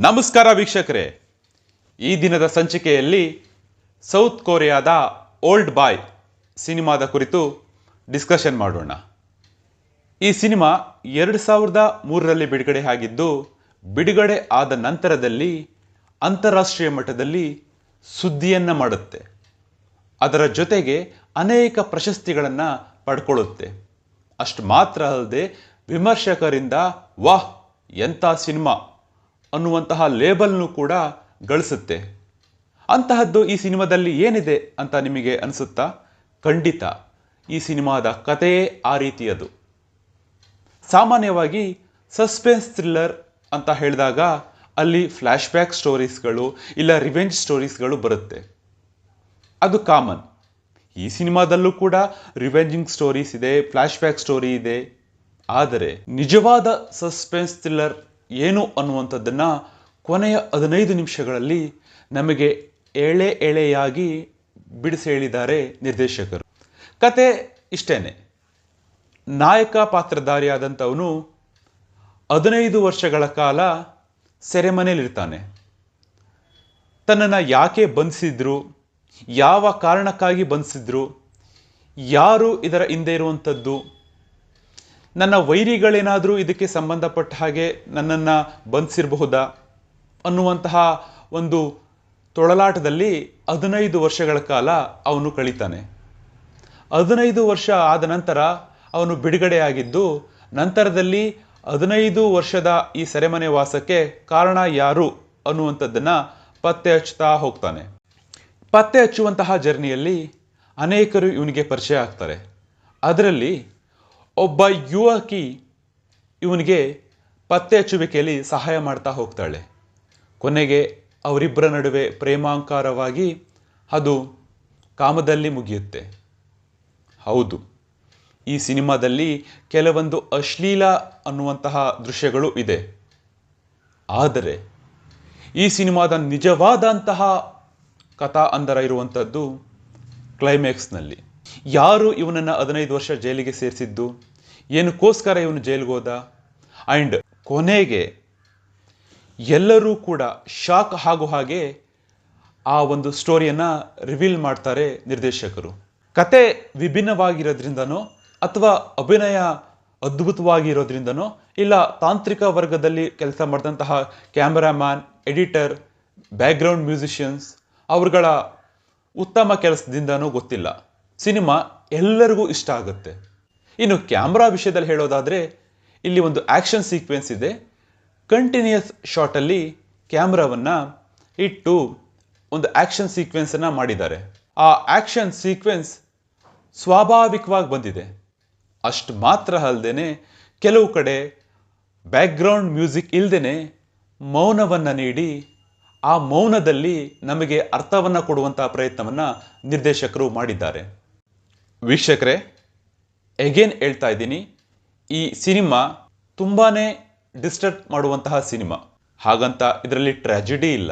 ನಮಸ್ಕಾರ ವೀಕ್ಷಕರೇ, ಈ ದಿನದ ಸಂಚಿಕೆಯಲ್ಲಿ ಸೌತ್ ಕೊರಿಯಾದ ಓಲ್ಡ್ ಬಾಯ್ ಸಿನಿಮಾದ ಕುರಿತು ಡಿಸ್ಕಷನ್ ಮಾಡೋಣ. ಈ ಸಿನಿಮಾ 2003ರಲ್ಲಿ ಬಿಡುಗಡೆ ಆಗಿದ್ದು, ಬಿಡುಗಡೆ ಆದ ನಂತರದಲ್ಲಿ ಅಂತಾರಾಷ್ಟ್ರೀಯ ಮಟ್ಟದಲ್ಲಿ ಸುದ್ದಿಯನ್ನ ಮಾಡುತ್ತೆ. ಅದರ ಜೊತೆಗೆ ಅನೇಕ ಪ್ರಶಸ್ತಿಗಳನ್ನು ಪಡ್ಕೊಳ್ಳುತ್ತೆ. ಅಷ್ಟು ಮಾತ್ರ ಅಲ್ಲದೆ ವಿಮರ್ಶಕರಿಂದ ವಾಹ್ ಎಂಥ ಸಿನಿಮಾ ಅನ್ನುವಂತಹ ಲೇಬಲ್ನು ಕೂಡ ಗಳಿಸುತ್ತೆ. ಅಂತಹದ್ದು ಈ ಸಿನಿಮಾದಲ್ಲಿ ಏನಿದೆ ಅಂತ ನಿಮಗೆ ಅನಿಸುತ್ತಾ? ಖಂಡಿತ ಈ ಸಿನಿಮಾದ ಕಥೆಯೇ ಆ ರೀತಿಯದು. ಸಾಮಾನ್ಯವಾಗಿ ಸಸ್ಪೆನ್ಸ್ ಥ್ರಿಲ್ಲರ್ ಅಂತ ಹೇಳಿದಾಗ ಅಲ್ಲಿ ಫ್ಲ್ಯಾಶ್ ಬ್ಯಾಕ್ ಸ್ಟೋರೀಸ್ಗಳು ಇಲ್ಲ ರಿವೆಂಜ್ ಸ್ಟೋರೀಸ್ಗಳು ಬರುತ್ತೆ. ಅದು ಕಾಮನ್. ಈ ಸಿನಿಮಾದಲ್ಲೂ ಕೂಡ ರಿವೆಂಜಿಂಗ್ ಸ್ಟೋರೀಸ್ ಇದೆ, ಫ್ಲ್ಯಾಶ್ ಬ್ಯಾಕ್ ಸ್ಟೋರಿ ಇದೆ. ಆದರೆ ನಿಜವಾದ ಸಸ್ಪೆನ್ಸ್ ಥ್ರಿಲ್ಲರ್ ಏನು ಅನ್ನುವಂಥದ್ದನ್ನು ಕೊನೆಯ 15 ನಿಮಿಷಗಳಲ್ಲಿ ನಮಗೆ ಎಳೆಯಾಗಿ ಬಿಡಿಸಿ ಹೇಳಿದ್ದಾರೆ ನಿರ್ದೇಶಕರು. ಕತೆ ಇಷ್ಟೇನೆ. ನಾಯಕ ಪಾತ್ರಧಾರಿಯಾದಂಥವನು 15 ವರ್ಷಗಳ ಕಾಲ ಸೆರೆಮನೆಯಲ್ಲಿರ್ತಾನೆ. ತನ್ನನ್ನು ಯಾಕೆ ಬಂಧಿಸಿದ್ರು, ಯಾವ ಕಾರಣಕ್ಕಾಗಿ ಬಂಧಿಸಿದ್ರು, ಯಾರು ಇದರ ಹಿಂದೆ ಇರುವಂಥದ್ದು, ನನ್ನ ವೈರಿಗಳೇನಾದರೂ ಇದಕ್ಕೆ ಸಂಬಂಧಪಟ್ಟ ಹಾಗೆ ನನ್ನನ್ನು ಬಂಧಿಸಿರಬಹುದಾ ಅನ್ನುವಂತಹ ಒಂದು ತೊಳಲಾಟದಲ್ಲಿ 15 ವರ್ಷಗಳ ಕಾಲ ಅವನು ಕಳೀತಾನೆ. 15 ವರ್ಷ ಆದ ನಂತರ ಅವನು ಬಿಡುಗಡೆಯಾಗಿದ್ದು, ನಂತರದಲ್ಲಿ 15 ವರ್ಷದ ಈ ಸೆರೆಮನೆ ವಾಸಕ್ಕೆ ಕಾರಣ ಯಾರು ಅನ್ನುವಂಥದ್ದನ್ನು ಪತ್ತೆ ಹಚ್ಚುತ್ತಾ ಹೋಗ್ತಾನೆ. ಪತ್ತೆ ಹಚ್ಚುವಂತಹ ಜರ್ನಿಯಲ್ಲಿ ಅನೇಕರು ಇವನಿಗೆ ಪರಿಚಯ ಆಗ್ತಾರೆ. ಅದರಲ್ಲಿ ಒಬ್ಬ ಯುವಕಿ ಇವನಿಗೆ ಪತ್ತೆ ಹಚ್ಚುವಿಕೆಯಲ್ಲಿ ಸಹಾಯ ಮಾಡ್ತಾ ಹೋಗ್ತಾಳೆ. ಕೊನೆಗೆ ಅವರಿಬ್ಬರ ನಡುವೆ ಪ್ರೇಮಾಂಕಾರವಾಗಿ ಅದು ಕಾಮದಲ್ಲಿ ಮುಗಿಯುತ್ತೆ. ಹೌದು, ಈ ಸಿನಿಮಾದಲ್ಲಿ ಕೆಲವೊಂದು ಅಶ್ಲೀಲ ಅನ್ನುವಂತಹ ದೃಶ್ಯಗಳು ಇದೆ. ಆದರೆ ಈ ಸಿನಿಮಾದ ನಿಜವಾದಂತಹ ಕಥಾ ಅಂದರ ಇರುವಂಥದ್ದು ಕ್ಲೈಮ್ಯಾಕ್ಸ್ನಲ್ಲಿ. ಯಾರು ಇವನನ್ನು 15 ವರ್ಷ ಜೈಲಿಗೆ ಸೇರಿಸಿದ್ದು, ಏನಕ್ಕೋಸ್ಕರ ಇವನು ಜೈಲಿಗೆ ಹೋದ, ಆ್ಯಂಡ್ ಕೊನೆಗೆ ಎಲ್ಲರೂ ಕೂಡ ಶಾಕ್ ಆಗೋ ಹಾಗೆ ಆ ಒಂದು ಸ್ಟೋರಿಯನ್ನು ರಿವೀಲ್ ಮಾಡ್ತಾರೆ ನಿರ್ದೇಶಕರು. ಕತೆ ವಿಭಿನ್ನವಾಗಿರೋದ್ರಿಂದನೋ ಅಥವಾ ಅಭಿನಯ ಅದ್ಭುತವಾಗಿರೋದ್ರಿಂದನೋ ಇಲ್ಲ ತಾಂತ್ರಿಕ ವರ್ಗದಲ್ಲಿ ಕೆಲಸ ಮಾಡಿದಂತಹ ಕ್ಯಾಮರಾಮ್ಯಾನ್, ಎಡಿಟರ್, ಬ್ಯಾಕ್ಗ್ರೌಂಡ್ ಮ್ಯೂಸಿಷಿಯನ್ಸ್ ಅವರುಗಳ ಉತ್ತಮ ಕೆಲಸದಿಂದನೂ ಗೊತ್ತಿಲ್ಲ, ಸಿನಿಮಾ ಎಲ್ಲರಿಗೂ ಇಷ್ಟ ಆಗುತ್ತೆ. ಇನ್ನು ಕ್ಯಾಮ್ರಾ ವಿಷಯದಲ್ಲಿ ಹೇಳೋದಾದರೆ ಇಲ್ಲಿ ಒಂದು ಆ್ಯಕ್ಷನ್ ಸೀಕ್ವೆನ್ಸ್ ಇದೆ. ಕಂಟಿನ್ಯೂಯಸ್ ಶಾಟಲ್ಲಿ ಕ್ಯಾಮ್ರಾವನ್ನು ಇಟ್ಟು ಒಂದು ಆ್ಯಕ್ಷನ್ ಸೀಕ್ವೆನ್ಸನ್ನು ಮಾಡಿದ್ದಾರೆ. ಆ ಆ್ಯಕ್ಷನ್ ಸೀಕ್ವೆನ್ಸ್ ಸ್ವಾಭಾವಿಕವಾಗಿ ಬಂದಿದೆ. ಅಷ್ಟು ಮಾತ್ರ ಅಲ್ಲದೆ ಕೆಲವು ಕಡೆ ಬ್ಯಾಕ್ಗ್ರೌಂಡ್ ಮ್ಯೂಸಿಕ್ ಇಲ್ಲದೇ ಮೌನವನ್ನು ನೀಡಿ ಆ ಮೌನದಲ್ಲಿ ನಮಗೆ ಅರ್ಥವನ್ನು ಕೊಡುವಂತಹ ಪ್ರಯತ್ನವನ್ನು ನಿರ್ದೇಶಕರು ಮಾಡಿದ್ದಾರೆ. ವೀಕ್ಷಕರೇ, ಎಗೇನ್ ಹೇಳ್ತಾ ಇದ್ದೀನಿ, ಈ ಸಿನಿಮಾ ತುಂಬಾ ಡಿಸ್ಟರ್ಬ್ ಮಾಡುವಂತಹ ಸಿನಿಮಾ. ಹಾಗಂತ ಇದರಲ್ಲಿ ಟ್ರ್ಯಾಜಿಡಿ ಇಲ್ಲ,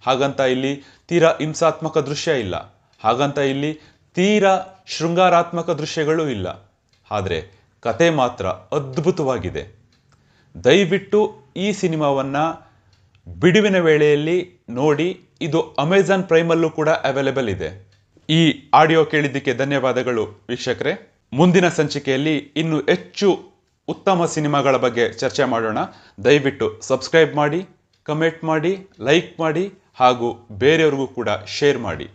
ಹಾಗಂತ ಇಲ್ಲಿ ತೀರಾ ಹಿಂಸಾತ್ಮಕ ದೃಶ್ಯ ಇಲ್ಲ, ಹಾಗಂತ ಇಲ್ಲಿ ತೀರಾ ಶೃಂಗಾರಾತ್ಮಕ ದೃಶ್ಯಗಳು ಇಲ್ಲ. ಆದರೆ ಕತೆ ಮಾತ್ರ ಅದ್ಭುತವಾಗಿದೆ. ದಯವಿಟ್ಟು ಈ ಸಿನಿಮಾವನ್ನು ಬಿಡುವಿನ ವೇಳೆಯಲ್ಲಿ ನೋಡಿ. ಇದು ಅಮೆಜಾನ್ ಪ್ರೈಮಲ್ಲೂ ಕೂಡ ಅವೈಲೇಬಲ್ ಇದೆ. ಈ ಆಡಿಯೋ ಕೇಳಿದ್ದಕ್ಕೆ ಧನ್ಯವಾದಗಳು ವೀಕ್ಷಕರೇ. ಮುಂದಿನ ಸಂಚಿಕೆಯಲ್ಲಿ ಇನ್ನೂ ಹೆಚ್ಚು ಉತ್ತಮ ಸಿನಿಮಾಗಳ ಬಗ್ಗೆ ಚರ್ಚೆ ಮಾಡೋಣ. ದಯವಿಟ್ಟು ಸಬ್ಸ್ಕ್ರೈಬ್ ಮಾಡಿ, ಕಮೆಂಟ್ ಮಾಡಿ, ಲೈಕ್ ಮಾಡಿ ಹಾಗೂ ಬೇರೆಯವ್ರಿಗೂ ಕೂಡ ಶೇರ್ ಮಾಡಿ.